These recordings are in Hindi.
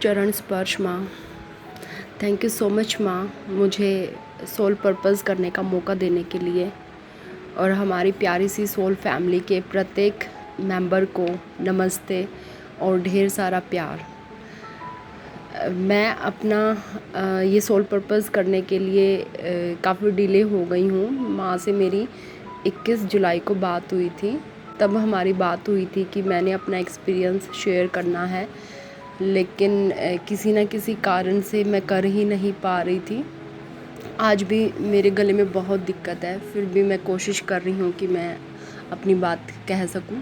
चरण स्पर्श माँ, थैंक यू सो मच माँ, मुझे सोल पर्पस करने का मौका देने के लिए और हमारी प्यारी सी सोल फैमिली के प्रत्येक मेंबर को नमस्ते और ढेर सारा प्यार। मैं अपना ये सोल पर्पस करने के लिए काफ़ी डिले हो गई हूँ। माँ से मेरी 21 जुलाई को बात हुई थी। तब हमारी बात हुई थी कि मैंने अपना एक्सपीरियंस शेयर करना है, लेकिन किसी न किसी कारण से मैं कर ही नहीं पा रही थी। आज भी मेरे गले में बहुत दिक्कत है, फिर भी मैं कोशिश कर रही हूँ कि मैं अपनी बात कह सकूँ।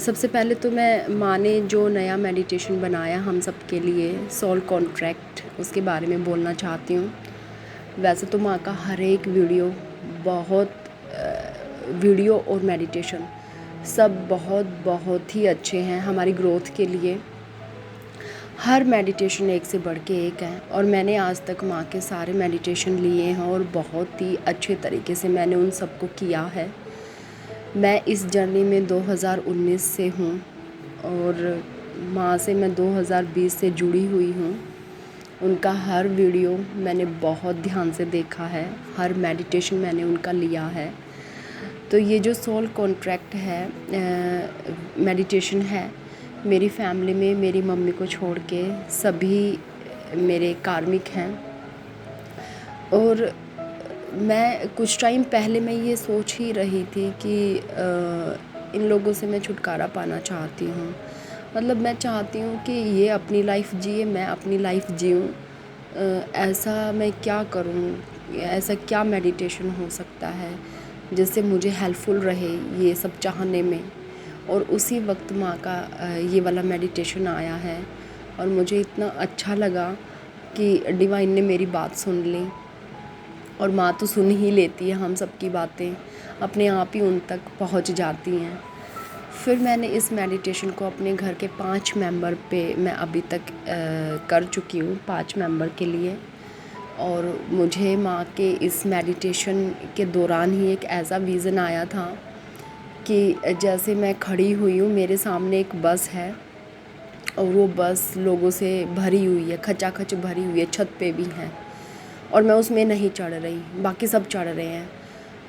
सबसे पहले तो मैं माँ ने जो नया मेडिटेशन बनाया हम सब के लिए, सोल कॉन्ट्रैक्ट, उसके बारे में बोलना चाहती हूँ। वैसे तो माँ का हर एक वीडियो और मेडिटेशन सब बहुत ही अच्छे हैं हमारी ग्रोथ के लिए। हर मेडिटेशन एक से बढ़ के एक है और मैंने आज तक माँ के सारे मेडिटेशन लिए हैं और बहुत ही अच्छे तरीके से मैंने उन सबको किया है। मैं इस जर्नी में 2019 से हूँ और माँ से मैं 2020 से जुड़ी हुई हूँ। उनका हर वीडियो मैंने बहुत ध्यान से देखा है, हर मेडिटेशन मैंने उनका लिया है। तो ये जो सोल कॉन्ट्रैक्ट है मेडिटेशन है, मेरी फैमिली में मेरी मम्मी को छोड़ के सभी मेरे कार्मिक हैं। और मैं कुछ टाइम पहले मैं ये सोच ही रही थी कि इन लोगों से मैं छुटकारा पाना चाहती हूँ। मतलब मैं चाहती हूँ कि ये अपनी लाइफ जिए, मैं अपनी लाइफ जीऊँ। ऐसा मैं क्या करूँ, ऐसा क्या मेडिटेशन हो सकता है जिससे मुझे हेल्पफुल रहे ये सब चाहने में। और उसी वक्त माँ का ये वाला मेडिटेशन आया है और मुझे इतना अच्छा लगा कि डिवाइन ने मेरी बात सुन ली। और माँ तो सुन ही लेती है, हम सब की बातें अपने आप ही उन तक पहुँच जाती हैं। फिर मैंने इस मेडिटेशन को अपने घर के 5 मेंबर पे मैं अभी तक कर चुकी हूँ, 5 मेंबर के लिए। और मुझे माँ के इस मेडिटेशन के दौरान ही एक ऐसा विज़न आया था कि जैसे मैं खड़ी हुई हूँ, मेरे सामने एक बस है और वो बस लोगों से भरी हुई है, खचाखच भरी हुई है, छत पे भी हैं और मैं उसमें नहीं चढ़ रही, बाकी सब चढ़ रहे हैं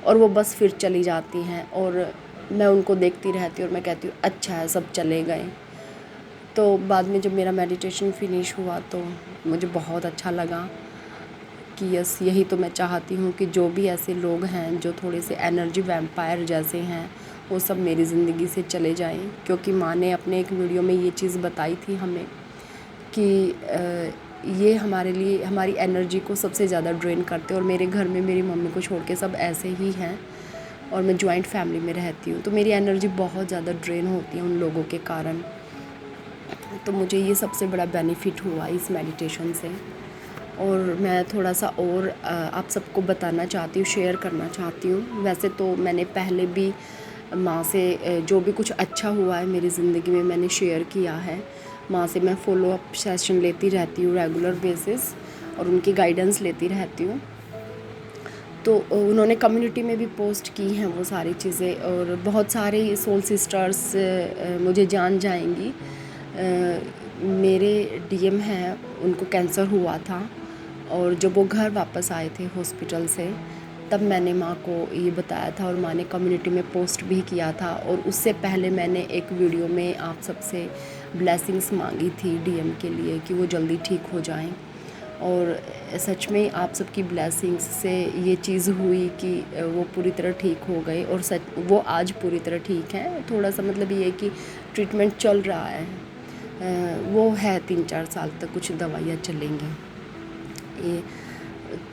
और वो बस फिर चली जाती हैं और मैं उनको देखती रहती हूँ और मैं कहती हूँ अच्छा है, सब चले गए। तो बाद में जब मेरा मेडिटेशन फिनिश हुआ तो मुझे बहुत अच्छा लगा कि यस, यही तो मैं चाहती हूँ कि जो भी ऐसे लोग हैं जो थोड़े से एनर्जी वैम्पायर जैसे हैं, वो सब मेरी ज़िंदगी से चले जाएं। क्योंकि माँ ने अपने एक वीडियो में ये चीज़ बताई थी हमें कि ये हमारे लिए हमारी एनर्जी को सबसे ज़्यादा ड्रेन करते हैं। और मेरे घर में मेरी मम्मी को छोड़ के सब ऐसे ही हैं और मैं जॉइंट फैमिली में रहती हूँ, तो मेरी एनर्जी बहुत ज़्यादा ड्रेन होती है उन लोगों के कारण। तो मुझे ये सबसे बड़ा बेनिफिट हुआ इस मेडिटेशन से। और मैं थोड़ा सा और आप सबको बताना चाहती हूँ, शेयर करना चाहती हूँ। वैसे तो मैंने पहले भी माँ से जो भी कुछ अच्छा हुआ है मेरी ज़िंदगी में मैंने शेयर किया है। माँ से मैं फॉलो अप सेशन लेती रहती हूँ रेगुलर बेसिस और उनकी गाइडेंस लेती रहती हूँ। तो उन्होंने कम्युनिटी में भी पोस्ट की हैं वो सारी चीज़ें और बहुत सारे सोल सिस्टर्स मुझे जान जाएंगी। मेरे डीएम हैं, उनको कैंसर हुआ था और जब वो घर वापस आए थे हॉस्पिटल से तब मैंने माँ को ये बताया था और माँ ने कम्युनिटी में पोस्ट भी किया था। और उससे पहले मैंने एक वीडियो में आप सबसे ब्लेसिंग्स मांगी थी डीएम के लिए कि वो जल्दी ठीक हो जाएं। और सच में आप सबकी ब्लेसिंग्स से ये चीज़ हुई कि वो पूरी तरह ठीक हो गए और सच वो आज पूरी तरह ठीक हैं। थोड़ा सा मतलब ये है कि ट्रीटमेंट चल रहा है, वो है 3-4 साल तक कुछ दवाइयाँ चलेंगी। ये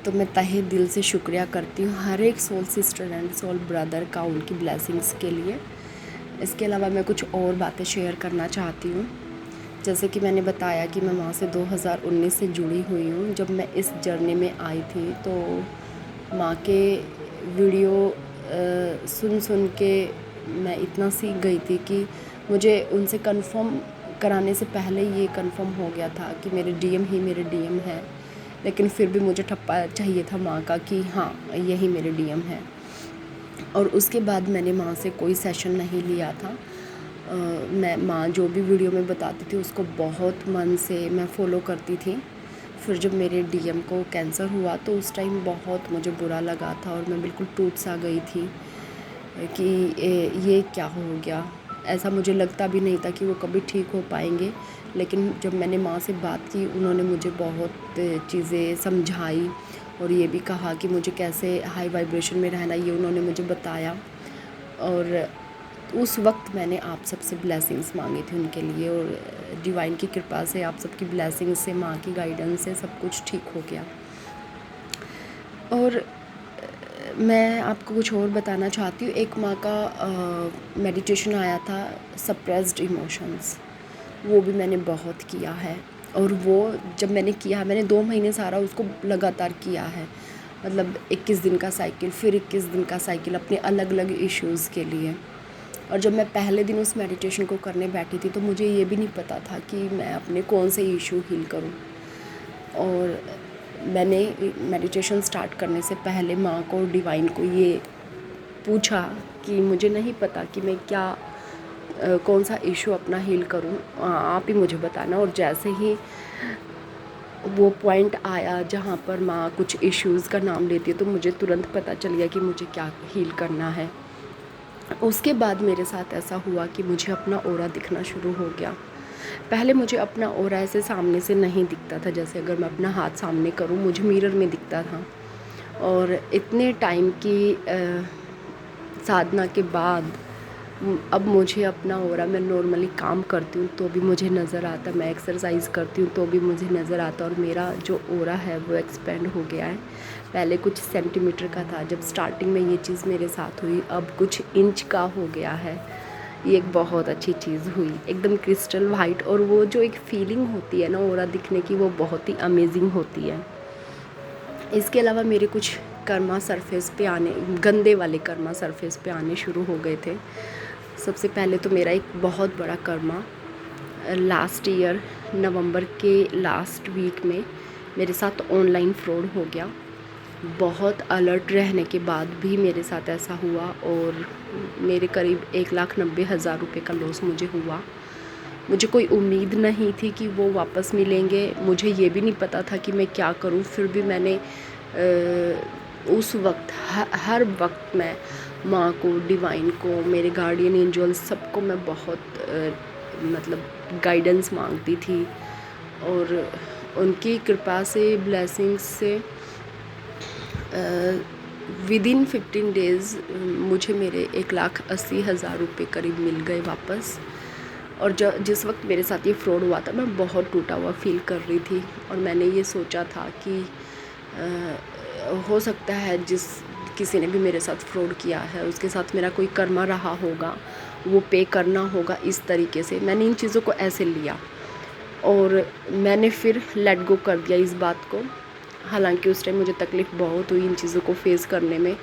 तो मैं तहे दिल से शुक्रिया करती हूँ हर एक soul sister and soul brother का उनकी ब्लेसिंग्स के लिए। इसके अलावा मैं कुछ और बातें शेयर करना चाहती हूँ। जैसे कि मैंने बताया कि मैं माँ से 2019 से जुड़ी हुई हूँ। जब मैं इस जर्नी में आई थी तो माँ के वीडियो सुन के मैं इतना सीख गई थी कि मुझे उनसे कंफर्म कराने से पहले ये कंफर्म हो गया था कि मेरे डीएम ही मेरे डीएम है। लेकिन फिर भी मुझे ठप्पा चाहिए था माँ का कि हाँ यही मेरे डीएम है। और उसके बाद मैंने माँ से कोई सेशन नहीं लिया था मैं माँ जो भी वीडियो में बताती थी उसको बहुत मन से मैं फ़ॉलो करती थी। फिर जब मेरे डीएम को कैंसर हुआ तो उस टाइम बहुत मुझे बुरा लगा था और मैं बिल्कुल टूट सा गई थी कि ये क्या हो गया। ऐसा मुझे लगता भी नहीं था कि वो कभी ठीक हो पाएंगे। लेकिन जब मैंने माँ से बात की, उन्होंने मुझे बहुत चीज़ें समझाई और ये भी कहा कि मुझे कैसे हाई वाइब्रेशन में रहना, ये उन्होंने मुझे बताया। और उस वक्त मैंने आप सबसे ब्लेसिंग्स मांगी थी उनके लिए, और डिवाइन की कृपा से, आप सबकी ब्लेसिंग से, माँ की गाइडेंस से सब कुछ ठीक हो गया। और मैं आपको कुछ और बताना चाहती हूँ। एक माँ का मेडिटेशन आया था, सप्रेस्ड इमोशंस, वो भी मैंने बहुत किया है। और वो जब मैंने किया, मैंने 2 महीने सारा उसको लगातार किया है। मतलब 21 दिन का साइकिल, फिर 21 दिन का साइकिल, अपने अलग अलग इश्यूज़ के लिए। और जब मैं पहले दिन उस मेडिटेशन को करने बैठी थी तो मुझे ये भी नहीं पता था कि मैं अपने कौन से इशू हील करूं। और मैंने मेडिटेशन स्टार्ट करने से पहले माँ को, डिवाइन को ये पूछा कि मुझे नहीं पता कि मैं क्या कौन सा इशू अपना हील करूं, आप ही मुझे बताना। और जैसे ही वो पॉइंट आया जहाँ पर माँ कुछ इश्यूज़ का नाम लेती है तो मुझे तुरंत पता चल गया कि मुझे क्या हील करना है। उसके बाद मेरे साथ ऐसा हुआ कि मुझे अपना ऑरा दिखना शुरू हो गया। पहले मुझे अपना ऑरा ऐसे सामने से नहीं दिखता था, जैसे अगर मैं अपना हाथ सामने करूं मुझे मिरर में दिखता था। और इतने टाइम की साधना के बाद अब मुझे अपना ऑरा, मैं नॉर्मली काम करती हूँ तो भी मुझे नज़र आता, मैं एक्सरसाइज़ करती हूँ तो भी मुझे नज़र आता। और मेरा जो ऑरा है वो एक्सपेंड हो गया है। पहले कुछ सेंटीमीटर का था जब स्टार्टिंग में ये चीज़ मेरे साथ हुई, अब कुछ इंच का हो गया है। ये एक बहुत अच्छी चीज़ हुई, एकदम क्रिस्टल वाइट। और वो जो एक फीलिंग होती है ना ऑरा दिखने की, वो बहुत ही अमेजिंग होती है। इसके अलावा मेरे कुछ कर्मा सरफेस पे आने, गंदे वाले कर्मा सरफेस पे आने शुरू हो गए थे। सबसे पहले तो मेरा एक बहुत बड़ा कर्मा लास्ट ईयर नवंबर के लास्ट वीक में मेरे साथ ऑनलाइन फ्रॉड हो गया। बहुत अलर्ट रहने के बाद भी मेरे साथ ऐसा हुआ और मेरे करीब 1,90,000 रुपये का लॉस मुझे हुआ। मुझे कोई उम्मीद नहीं थी कि वो वापस मिलेंगे, मुझे ये भी नहीं पता था कि मैं क्या करूं। फिर भी मैंने उस वक्त हर वक्त मैं माँ को, डिवाइन को, मेरे गार्डियन एंजल्स, सबको मैं बहुत मतलब गाइडेंस मांगती थी। और उनकी कृपा से, ब्लेसिंग्स से विदिन 15 डेज़ मुझे मेरे 1,80,000 रुपये करीब मिल गए वापस। और जिस वक्त मेरे साथ ये फ्रॉड हुआ था मैं बहुत टूटा हुआ फील कर रही थी। और मैंने ये सोचा था कि हो सकता है जिस किसी ने भी मेरे साथ फ्रॉड किया है उसके साथ मेरा कोई कर्मा रहा होगा, वो पे करना होगा। इस तरीके से मैंने इन चीज़ों को ऐसे लिया और मैंने फिर लेट गो कर दिया इस बात को। हालांकि उस टाइम मुझे तकलीफ़ बहुत हुई इन चीज़ों को फेस करने में।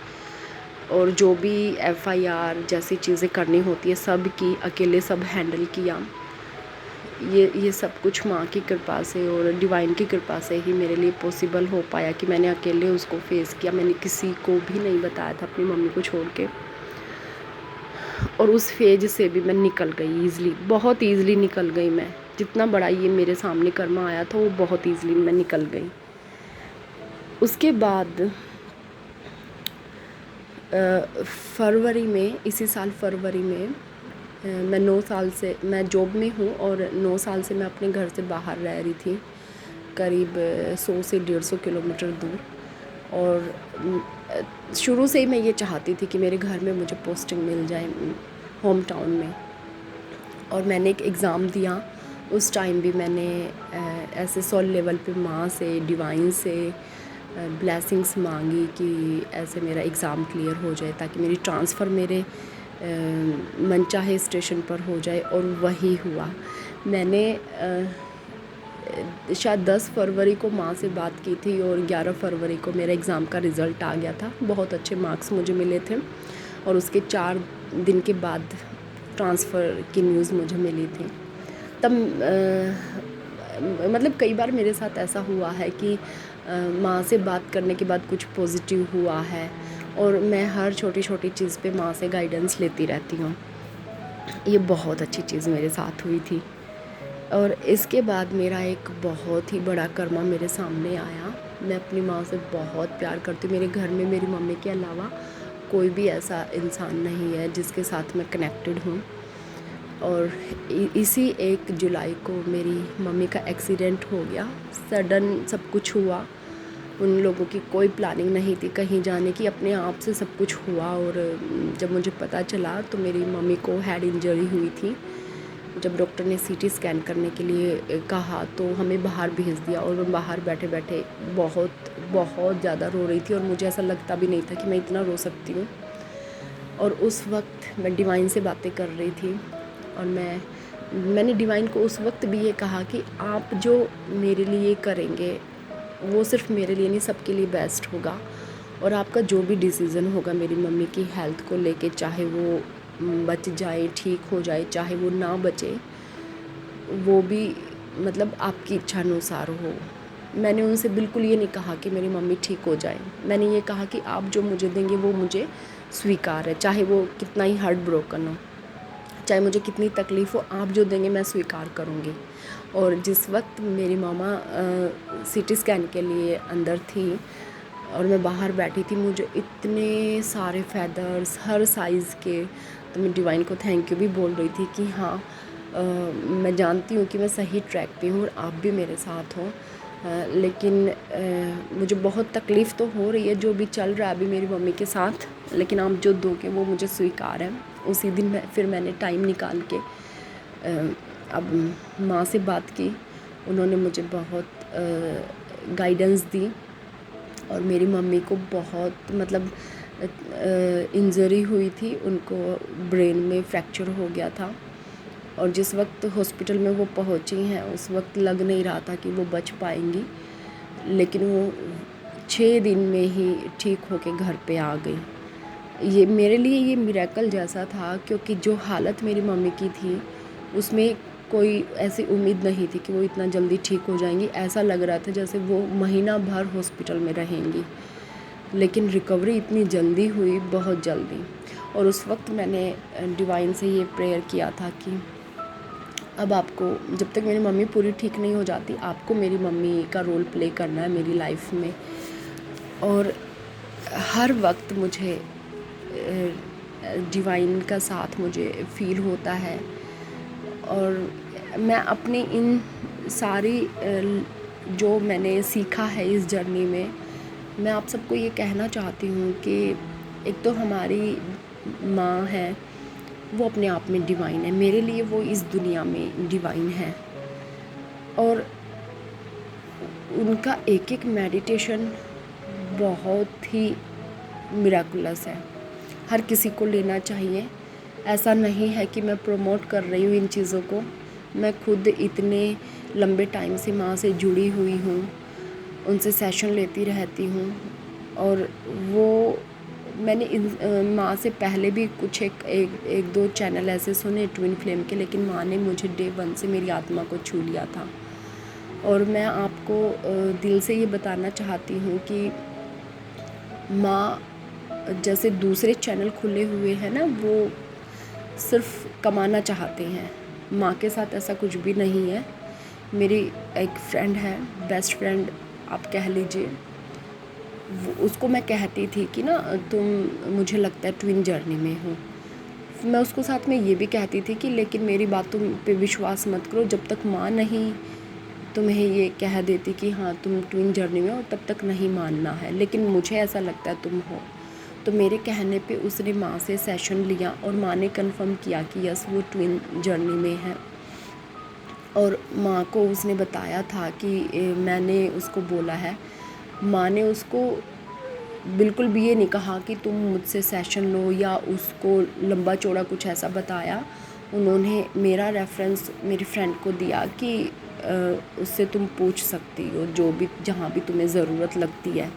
और जो भी एफआईआर जैसी चीज़ें करनी होती है सब की, अकेले सब हैंडल किया। ये सब कुछ माँ की कृपा से और डिवाइन की कृपा से ही मेरे लिए पॉसिबल हो पाया कि मैंने अकेले उसको फेस किया। मैंने किसी को भी नहीं बताया था, अपनी मम्मी को छोड़ के। और उस फेज से भी मैं निकल गई ईज़िली, बहुत ईज़िली निकल गई मैं। जितना बड़ा ये मेरे सामने कर्मा आया था वो बहुत ईज़िली मैं निकल गई। उसके बाद फरवरी में, इसी साल फरवरी में मैं 9 साल से मैं जॉब में हूँ और 9 साल से मैं अपने घर से बाहर रह रही थी, करीब 100 से 150 किलोमीटर दूर। और शुरू से ही मैं ये चाहती थी कि मेरे घर में मुझे पोस्टिंग मिल जाए होम टाउन में। और मैंने एक एग्ज़ाम दिया, उस टाइम भी मैंने ऐसे सोल लेवल पे माँ से, डिवाइन से ब्लेसिंग्स मांगी कि ऐसे मेरा एग्ज़ाम क्लियर हो जाए ताकि मेरी ट्रांसफ़र मेरे मनचाहे स्टेशन पर हो जाए। और वही हुआ। मैंने शायद 10 फरवरी को माँ से बात की थी और 11 फरवरी को मेरा एग्ज़ाम का रिज़ल्ट आ गया था। बहुत अच्छे मार्क्स मुझे मिले थे और उसके 4 दिन के बाद ट्रांसफ़र की न्यूज़ मुझे मिली थी। तब मतलब कई बार मेरे साथ ऐसा हुआ है कि माँ से बात करने के बाद कुछ पॉजिटिव हुआ है और मैं हर छोटी छोटी चीज़ पे माँ से गाइडेंस लेती रहती हूँ। ये बहुत अच्छी चीज़ मेरे साथ हुई थी। और इसके बाद मेरा एक बहुत ही बड़ा कर्मा मेरे सामने आया। मैं अपनी माँ से बहुत प्यार करती हूँ। मेरे घर में मेरी मम्मी के अलावा कोई भी ऐसा इंसान नहीं है जिसके साथ मैं कनेक्टेड हूँ। और इसी 1 जुलाई को मेरी मम्मी का एक्सीडेंट हो गया। सडन सब कुछ हुआ। उन लोगों की कोई प्लानिंग नहीं थी कहीं जाने की, अपने आप से सब कुछ हुआ। और जब मुझे पता चला तो मेरी मम्मी को हेड इंजरी हुई थी। जब डॉक्टर ने सीटी स्कैन करने के लिए कहा तो हमें बाहर भेज दिया, और मैं बाहर बैठे बैठे बहुत बहुत ज़्यादा रो रही थी। और मुझे ऐसा लगता भी नहीं था कि मैं इतना रो सकती हूँ। और उस वक्त मैं डिवाइन से बातें कर रही थी, और मैंने डिवाइन को उस वक्त भी ये कहा कि आप जो मेरे लिए करेंगे वो सिर्फ मेरे लिए नहीं, सबके लिए बेस्ट होगा। और आपका जो भी डिसीज़न होगा मेरी मम्मी की हेल्थ को लेके, चाहे वो बच जाए, ठीक हो जाए, चाहे वो ना बचे, वो भी मतलब आपकी इच्छा अनुसार हो। मैंने उनसे बिल्कुल ये नहीं कहा कि मेरी मम्मी ठीक हो जाए। मैंने ये कहा कि आप जो मुझे देंगे वो मुझे स्वीकार है, चाहे वो कितना ही हार्ट ब्रोकन हो, चाहे मुझे कितनी तकलीफ़ हो, आप जो देंगे मैं स्वीकार करूँगी। और जिस वक्त मेरी मामा सीटी स्कैन के लिए अंदर थी और मैं बाहर बैठी थी, मुझे इतने सारे फेदर्स हर साइज़ के, तो मैं डिवाइन को थैंक यू भी बोल रही थी कि हाँ, मैं जानती हूँ कि मैं सही ट्रैक पे हूँ और आप भी मेरे साथ हो। लेकिन मुझे बहुत तकलीफ़ तो हो रही है जो भी चल रहा है अभी मेरी मम्मी के साथ, लेकिन आप जो दोगे वो मुझे स्वीकार है। उसी दिन फिर मैंने टाइम निकाल के अब माँ से बात की। उन्होंने मुझे बहुत गाइडेंस दी, और मेरी मम्मी को बहुत मतलब इंजरी हुई थी, उनको ब्रेन में फ्रैक्चर हो गया था। और जिस वक्त हॉस्पिटल में वो पहुंची हैं उस वक्त लग नहीं रहा था कि वो बच पाएंगी, लेकिन वो 6 दिन में ही ठीक होके घर पे आ गई। ये मेरे लिए ये मिरेकल जैसा था, क्योंकि जो हालत मेरी मम्मी की थी उसमें कोई ऐसी उम्मीद नहीं थी कि वो इतना जल्दी ठीक हो जाएंगी। ऐसा लग रहा था जैसे वो महीना भर हॉस्पिटल में रहेंगी, लेकिन रिकवरी इतनी जल्दी हुई, बहुत जल्दी। और उस वक्त मैंने डिवाइन से ये प्रेयर किया था कि अब आपको, जब तक मेरी मम्मी पूरी ठीक नहीं हो जाती, आपको मेरी मम्मी का रोल प्ले करना है मेरी लाइफ में। और हर वक्त मुझे डिवाइन का साथ मुझे फ़ील होता है। और मैं अपनी इन सारी जो मैंने सीखा है इस जर्नी में, मैं आप सबको ये कहना चाहती हूँ कि एक तो हमारी माँ है, वो अपने आप में डिवाइन है। मेरे लिए वो इस दुनिया में डिवाइन है। और उनका एक एक मेडिटेशन बहुत ही मिराकुलस है, हर किसी को लेना चाहिए। ऐसा नहीं है कि मैं प्रमोट कर रही हूँ इन चीज़ों को, मैं खुद इतने लंबे टाइम से माँ से जुड़ी हुई हूँ, उनसे सेशन लेती रहती हूँ। और वो मैंने माँ से पहले भी कुछ एक दो चैनल ऐसे सुने ट्विन फ्लेम के, लेकिन माँ ने मुझे डे 1 से मेरी आत्मा को छू लिया था। और मैं आपको दिल से ये बताना चाहती हूँ कि माँ, जैसे दूसरे चैनल खुले हुए हैं ना, वो सिर्फ कमाना चाहते हैं। माँ के साथ ऐसा कुछ भी नहीं है। मेरी एक फ्रेंड है, बेस्ट फ्रेंड आप कह लीजिए, उसको मैं कहती थी कि ना तुम, मुझे लगता है ट्विन जर्नी में हो। मैं उसको साथ में ये भी कहती थी कि लेकिन मेरी बातों पे विश्वास मत करो, जब तक माँ नहीं तुम्हें ये कह देती कि हाँ तुम ट्विन जर्नी में हो, तब तक नहीं मानना है। लेकिन मुझे ऐसा लगता है तुम हो। तो मेरे कहने पे उसने माँ से सेशन लिया और माँ ने कंफर्म किया कि यस वो ट्विन जर्नी में है। और माँ को उसने बताया था कि मैंने उसको बोला है। माँ ने उसको बिल्कुल भी ये नहीं कहा कि तुम मुझसे सेशन लो या उसको लंबा चौड़ा कुछ ऐसा बताया। उन्होंने मेरा रेफरेंस मेरी फ्रेंड को दिया कि उससे तुम पूछ सकती हो जो भी, जहाँ भी तुम्हें ज़रूरत लगती है।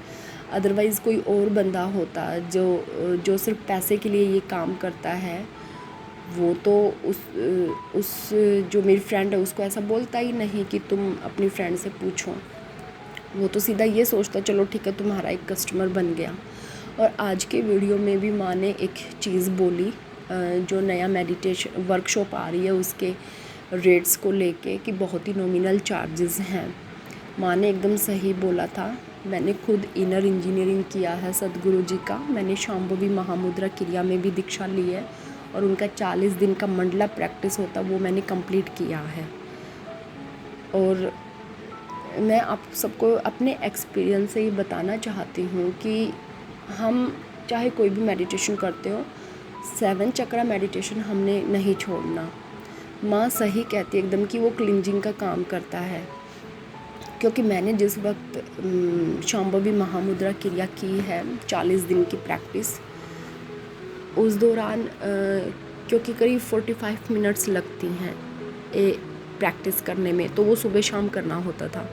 अदरवाइज़ कोई और बंदा होता जो सिर्फ पैसे के लिए ये काम करता है, वो तो उस जो मेरी फ्रेंड है उसको ऐसा बोलता ही नहीं कि तुम अपनी फ्रेंड से पूछो। वो तो सीधा ये सोचता चलो ठीक है तुम्हारा एक कस्टमर बन गया। और आज के वीडियो में भी माँ ने एक चीज़ बोली जो नया मेडिटेशन वर्कशॉप आ रही है उसके रेट्स को लेके कि बहुत ही नॉमिनल चार्जेस हैं। माँ ने एकदम सही बोला था। मैंने खुद इनर इंजीनियरिंग किया है सदगुरु जी का। मैंने शांभवी महामुद्रा क्रिया में भी दीक्षा ली है और उनका 40 दिन का मंडला प्रैक्टिस होता वो मैंने कंप्लीट किया है। और मैं आप सबको अपने एक्सपीरियंस से ये बताना चाहती हूँ कि हम चाहे कोई भी मेडिटेशन करते हो, 7 चक्रा मेडिटेशन हमने नहीं छोड़ना। माँ सही कहती है एकदम कि वो क्लिंजिंग का काम करता है, क्योंकि मैंने जिस वक्त शांभवी महामुद्रा क्रिया की है 40 दिन की प्रैक्टिस, उस दौरान क्योंकि करीब 45 मिनट्स लगती हैं प्रैक्टिस करने में, तो वो सुबह शाम करना होता था।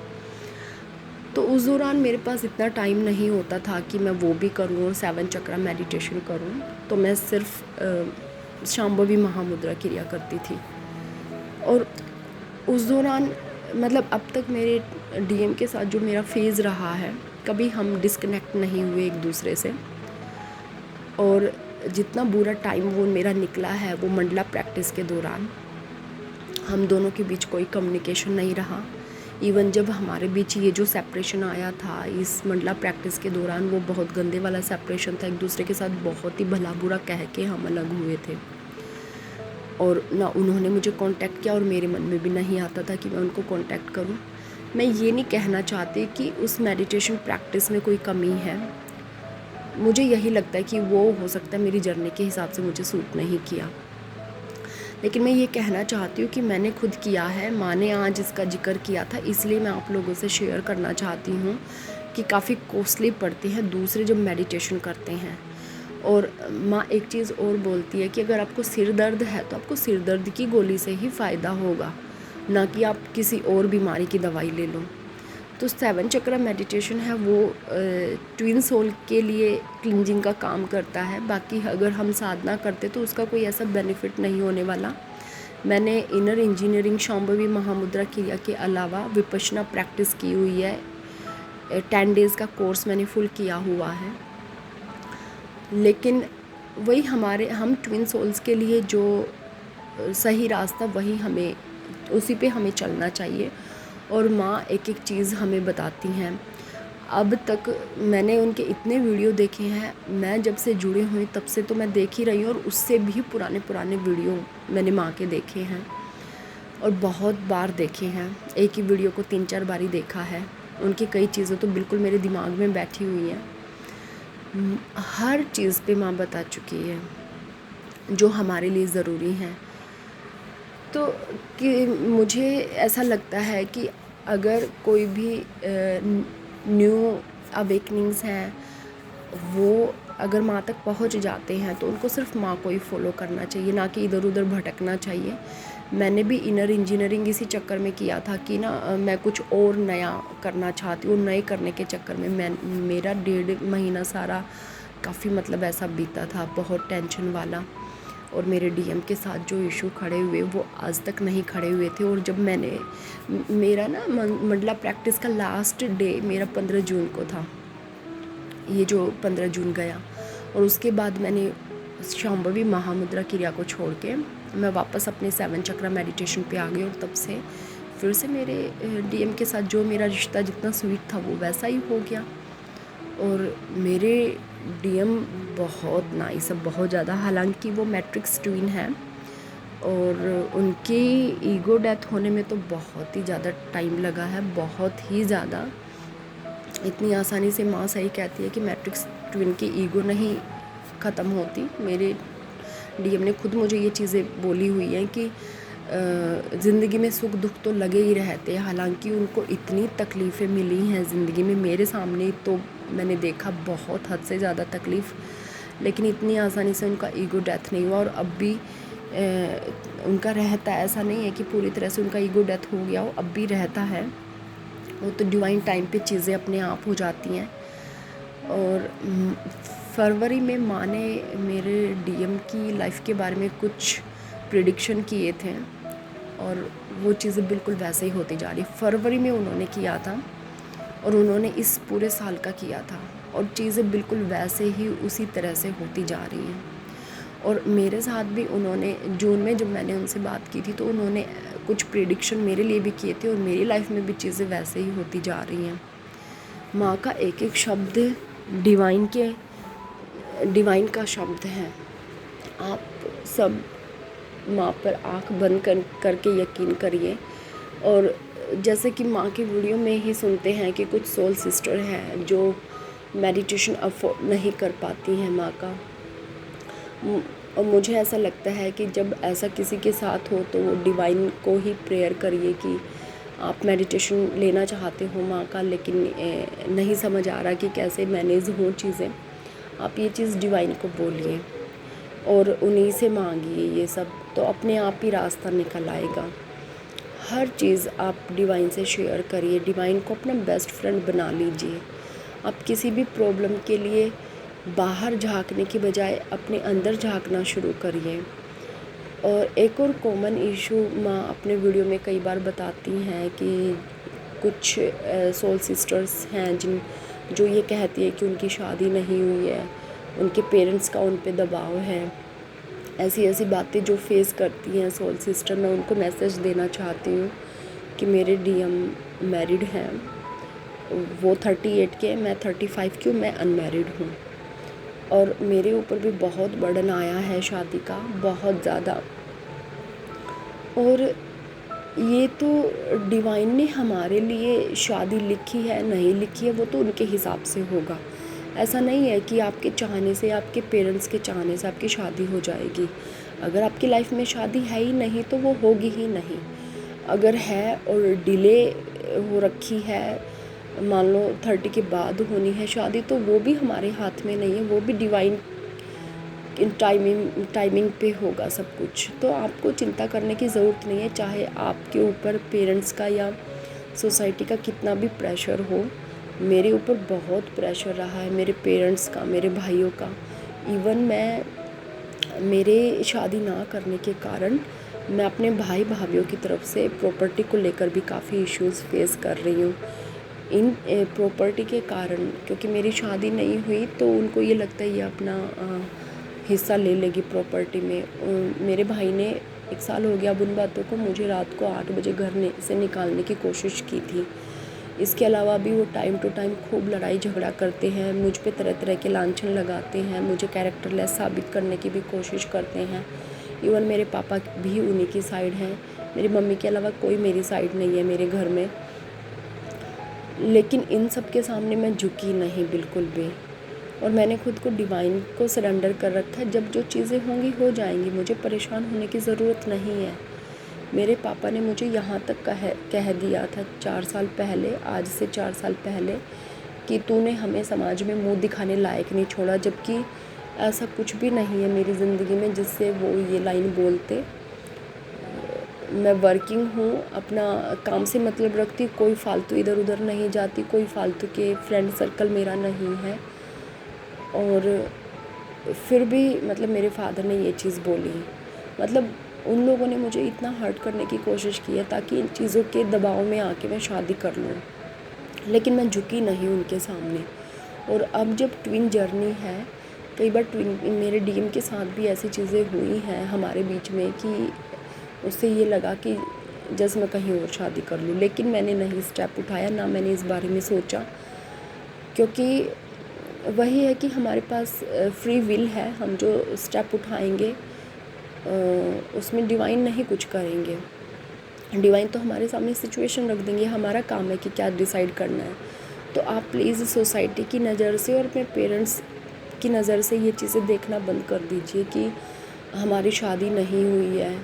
तो उस दौरान मेरे पास इतना टाइम नहीं होता था कि मैं वो भी करूँ और 7 चक्रा मेडिटेशन करूँ, तो मैं सिर्फ शांभवी महामुद्रा क्रिया करती थी। और उस दौरान मतलब अब तक मेरे डीएम के साथ जो मेरा फेज़ रहा है, कभी हम डिस्कनेक्ट नहीं हुए एक दूसरे से। और जितना बुरा टाइम वो मेरा निकला है वो मंडला प्रैक्टिस के दौरान, हम दोनों के बीच कोई कम्युनिकेशन नहीं रहा। इवन जब हमारे बीच ये जो सेपरेशन आया था इस मंडला प्रैक्टिस के दौरान, वो बहुत गंदे वाला सेपरेशन था। एक दूसरे के साथ बहुत ही भला बुरा कह के हम अलग हुए थे और ना उन्होंने मुझे कांटेक्ट किया और मेरे मन में भी नहीं आता था कि मैं उनको कांटेक्ट करूं। मैं ये नहीं कहना चाहती कि उस मेडिटेशन प्रैक्टिस में कोई कमी है। मुझे यही लगता है कि वो हो सकता है मेरी जर्नी के हिसाब से मुझे सूट नहीं किया, लेकिन मैं ये कहना चाहती हूँ कि मैंने खुद किया है। माँ ने आज इसका जिक्र किया था, इसलिए मैं आप लोगों से शेयर करना चाहती हूँ कि काफ़ी कॉस्टली पड़ते हैं दूसरे जब मेडिटेशन करते हैं। और माँ एक चीज़ और बोलती है कि अगर आपको सिर दर्द है तो आपको सिर दर्द की गोली से ही फ़ायदा होगा, ना कि आप किसी और बीमारी की दवाई ले लो। तो 7 चक्रा मेडिटेशन है वो ट्विन सोल के लिए क्लिंजिंग का काम करता है। बाकी अगर हम साधना करते तो उसका कोई ऐसा बेनिफिट नहीं होने वाला। मैंने इनर इंजीनियरिंग शांभवी महामुद्रा क्रिया के अलावा विपश्यना प्रैक्टिस की हुई है। 10 डेज़ का कोर्स मैंने फुल किया हुआ है। लेकिन वही हम ट्विन सोल्स के लिए जो सही रास्ता वही हमें उसी पे हमें चलना चाहिए। और माँ एक एक चीज़ हमें बताती हैं। अब तक मैंने उनके इतने वीडियो देखे हैं, मैं जब से जुड़ी हुई तब से तो मैं देख ही रही हूँ, और उससे भी पुराने वीडियो मैंने माँ के देखे हैं और बहुत बार देखे हैं। एक ही वीडियो को 3-4 बारी देखा है। उनकी कई चीज़ें तो बिल्कुल मेरे दिमाग में बैठी हुई हैं। हर चीज़ पे माँ बता चुकी है जो हमारे लिए ज़रूरी है। तो कि मुझे ऐसा लगता है कि अगर कोई भी न्यू अवेकनिंग्स हैं वो अगर माँ तक पहुँच जाते हैं तो उनको सिर्फ माँ को ही फॉलो करना चाहिए, ना कि इधर उधर भटकना चाहिए। मैंने भी इनर इंजीनियरिंग इसी चक्कर में किया था कि ना मैं कुछ और नया करना चाहती हूँ। नए करने के चक्कर में मेरा 1.5 महीना सारा काफ़ी मतलब ऐसा बीता था, बहुत टेंशन वाला। और मेरे डीएम के साथ जो इशू खड़े हुए वो आज तक नहीं खड़े हुए थे। और जब मेरा ना मंडला प्रैक्टिस का लास्ट डे मेरा 15 जून को था, ये जो 15 जून गया, और उसके बाद मैंने शांभवी महामुद्रा क्रिया को छोड़ के मैं वापस अपने 7 चक्रा मेडिटेशन पे आ गई। और तब से फिर से मेरे डीएम के साथ जो मेरा रिश्ता जितना स्वीट था वो वैसा ही हो गया। और मेरे डीएम बहुत नाइस है, बहुत ज़्यादा। हालांकि वो मैट्रिक्स ट्विन है और उनकी ईगो डेथ होने में तो बहुत ही ज़्यादा टाइम लगा है, बहुत ही ज़्यादा। इतनी आसानी से माँ सही कहती है कि मैट्रिक्स ट्विन की ईगो नहीं ख़त्म होती। मेरे डीएम ने खुद मुझे ये चीज़ें बोली हुई हैं कि ज़िंदगी में सुख दुख तो लगे ही रहते हैं। हालांकि उनको इतनी तकलीफ़ें मिली हैं ज़िंदगी में, मेरे सामने तो मैंने देखा बहुत हद से ज़्यादा तकलीफ़, लेकिन इतनी आसानी से उनका ईगो डेथ नहीं हुआ। और अब भी उनका रहता है, ऐसा नहीं है कि पूरी तरह से उनका ईगो डेथ हो गया हो, अब भी रहता है। वो तो डिवाइन टाइम पे चीज़ें अपने आप हो जाती हैं। और फरवरी में माँ ने मेरे डीएम की लाइफ के बारे में कुछ प्रिडिक्शन किए थे और वो चीज़ें बिल्कुल वैसे ही होती जा रही। फरवरी में उन्होंने किया था और उन्होंने इस पूरे साल का किया था, और चीज़ें बिल्कुल वैसे ही उसी तरह से होती जा रही हैं। और मेरे साथ भी उन्होंने जून में जब मैंने उनसे बात की थी तो उन्होंने कुछ प्रेडिक्शन मेरे लिए भी किए थे और मेरी लाइफ में भी चीज़ें वैसे ही होती जा रही हैं। माँ का एक एक शब्द डिवाइन का शब्द है। आप सब माँ पर आँख बंद करके यकीन करिए। और जैसे कि माँ की वीडियो में ही सुनते हैं कि कुछ सोल सिस्टर हैं जो मेडिटेशन अफोर्ड नहीं कर पाती हैं माँ का। और मुझे ऐसा लगता है कि जब ऐसा किसी के साथ हो तो वो डिवाइन को ही प्रेयर करिए कि आप मेडिटेशन लेना चाहते हो माँ का, लेकिन नहीं समझ आ रहा कि कैसे मैनेज हों चीज़ें। आप ये चीज़ डिवाइन को बोलिए और उन्हीं से मांगिए ये सब, तो अपने आप ही रास्ता निकल आएगा। हर चीज़ आप डिवाइन से शेयर करिए, डिवाइन को अपना बेस्ट फ्रेंड बना लीजिए। आप किसी भी प्रॉब्लम के लिए बाहर झांकने की बजाय अपने अंदर झांकना शुरू करिए। और एक और कॉमन इशू माँ अपने वीडियो में कई बार बताती हैं कि कुछ सोल सिस्टर्स हैं जो ये कहती है कि उनकी शादी नहीं हुई है, उनके पेरेंट्स का उन पे दबाव है। ऐसी बातें जो फेस करती हैं सोल सिस्टर, मैं उनको मैसेज देना चाहती हूँ कि मेरे डीएम मैरिड हैं, वो 38 के, मैं 35 की हूँ, मैं अनमैरिड हूँ। और मेरे ऊपर भी बहुत बर्डन आया है शादी का, बहुत ज़्यादा। और ये तो डिवाइन ने हमारे लिए शादी लिखी है नहीं लिखी है वो तो उनके हिसाब से होगा। ऐसा नहीं है कि आपके चाहने से, आपके पेरेंट्स के चाहने से आपकी शादी हो जाएगी। अगर आपकी लाइफ में शादी है ही नहीं तो वो होगी ही नहीं। अगर है और डिले हो रखी है, मान लो 30 के बाद होनी है शादी, तो वो भी हमारे हाथ में नहीं है, वो भी डिवाइन टाइमिंग पे होगा सब कुछ। तो आपको चिंता करने की ज़रूरत नहीं है, चाहे आपके ऊपर पेरेंट्स का या सोसाइटी का कितना भी प्रेशर हो। मेरे ऊपर बहुत प्रेशर रहा है, मेरे पेरेंट्स का, मेरे भाइयों का। इवन मेरे शादी ना करने के कारण मैं अपने भाई भाभीयों की तरफ से प्रॉपर्टी को लेकर भी काफ़ी इश्यूज़ फेस कर रही हूँ। इन प्रॉपर्टी के कारण, क्योंकि मेरी शादी नहीं हुई तो उनको ये लगता है ये अपना हिस्सा ले लेगी प्रॉपर्टी में। मेरे भाई ने 1 साल हो गया अब उन बातों को, मुझे रात को 8 बजे घर से निकालने की कोशिश की थी। इसके अलावा भी वो टाइम टू टाइम खूब लड़ाई झगड़ा करते हैं, मुझ पे तरह तरह के लांछन लगाते हैं, मुझे कैरेक्टरलेस साबित करने की भी कोशिश करते हैं। इवन मेरे पापा भी उन्हीं की साइड हैं, मेरी मम्मी के अलावा कोई मेरी साइड नहीं है मेरे घर में। लेकिन इन सब के सामने मैं झुकी नहीं बिल्कुल भी, और मैंने खुद को डिवाइन को सरेंडर कर रखा है। जब जो चीज़ें होंगी हो जाएंगी, मुझे परेशान होने की ज़रूरत नहीं है। मेरे पापा ने मुझे यहाँ तक कह दिया था 4 साल पहले, आज से 4 साल पहले, कि तूने हमें समाज में मुंह दिखाने लायक नहीं छोड़ा। जबकि ऐसा कुछ भी नहीं है मेरी ज़िंदगी में जिससे वो ये लाइन बोलते। मैं वर्किंग हूँ, अपना काम से मतलब रखती, कोई फालतू इधर उधर नहीं जाती, कोई फालतू के फ्रेंड सर्कल मेरा नहीं है। और फिर भी मतलब मेरे फादर ने ये चीज़ बोली, मतलब उन लोगों ने मुझे इतना हर्ट करने की कोशिश की है ताकि इन चीज़ों के दबाव में आके मैं शादी कर लूँ, लेकिन मैं झुकी नहीं उनके सामने। और अब जब ट्विन जर्नी है, कई बार मेरे डीएम के साथ भी ऐसी चीज़ें हुई हैं हमारे बीच में कि उससे ये लगा कि जैसे मैं कहीं और शादी कर लूँ, लेकिन मैंने नहीं स्टेप उठाया, ना मैंने इस बारे में सोचा, क्योंकि वही है कि हमारे पास फ्री विल है। हम जो स्टेप उठाएंगे उसमें डिवाइन नहीं कुछ करेंगे। डिवाइन तो हमारे सामने सिचुएशन रख देंगे, हमारा काम है कि क्या डिसाइड करना है। तो आप प्लीज़ सोसाइटी की नज़र से और अपने पेरेंट्स की नज़र से ये चीज़ें देखना बंद कर दीजिए कि हमारी शादी नहीं हुई है,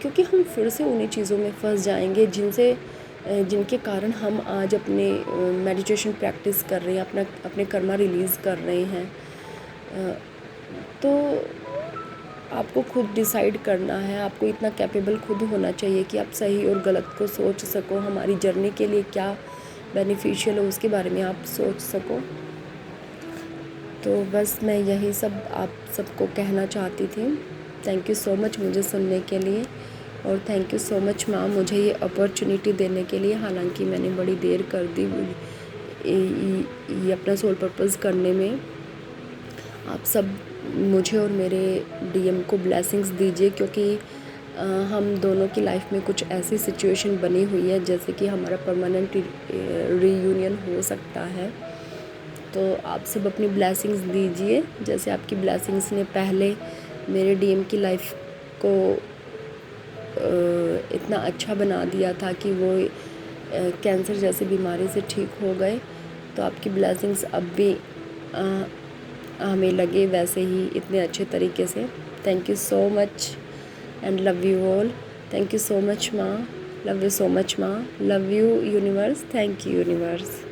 क्योंकि हम फिर से उन्हीं चीज़ों में फंस जाएंगे जिनके कारण हम आज अपने मेडिटेशन प्रैक्टिस कर रहे हैं, अपने कर्मा रिलीज़ कर रहे हैं। तो आपको खुद डिसाइड करना है, आपको इतना कैपेबल खुद होना चाहिए कि आप सही और गलत को सोच सको, हमारी जर्नी के लिए क्या बेनिफिशियल हो उसके बारे में आप सोच सको। तो बस मैं यही सब आप सबको कहना चाहती थी। थैंक यू सो मच मुझे सुनने के लिए, और थैंक यू सो मच माँ मुझे ये अपॉर्चुनिटी देने के लिए। हालांकि मैंने बड़ी देर कर दी ये अपना सोल पर्पस करने में। आप सब मुझे और मेरे डीएम को ब्लेसिंग्स दीजिए, क्योंकि हम दोनों की लाइफ में कुछ ऐसी सिचुएशन बनी हुई है जैसे कि हमारा परमानेंट रीयूनियन हो सकता है। तो आप सब अपनी ब्लेसिंग्स दीजिए, जैसे आपकी ब्लेसिंग्स ने पहले मेरे डीएम की लाइफ को इतना अच्छा बना दिया था कि वो कैंसर जैसी बीमारी से ठीक हो गए। तो आपकी ब्लेसिंग्स अब भी हमें लगे वैसे ही इतने अच्छे तरीके से। Thank you so much and love you all. Thank you so much माँ, लव यू सो मच माँ, love you universe, thank you universe.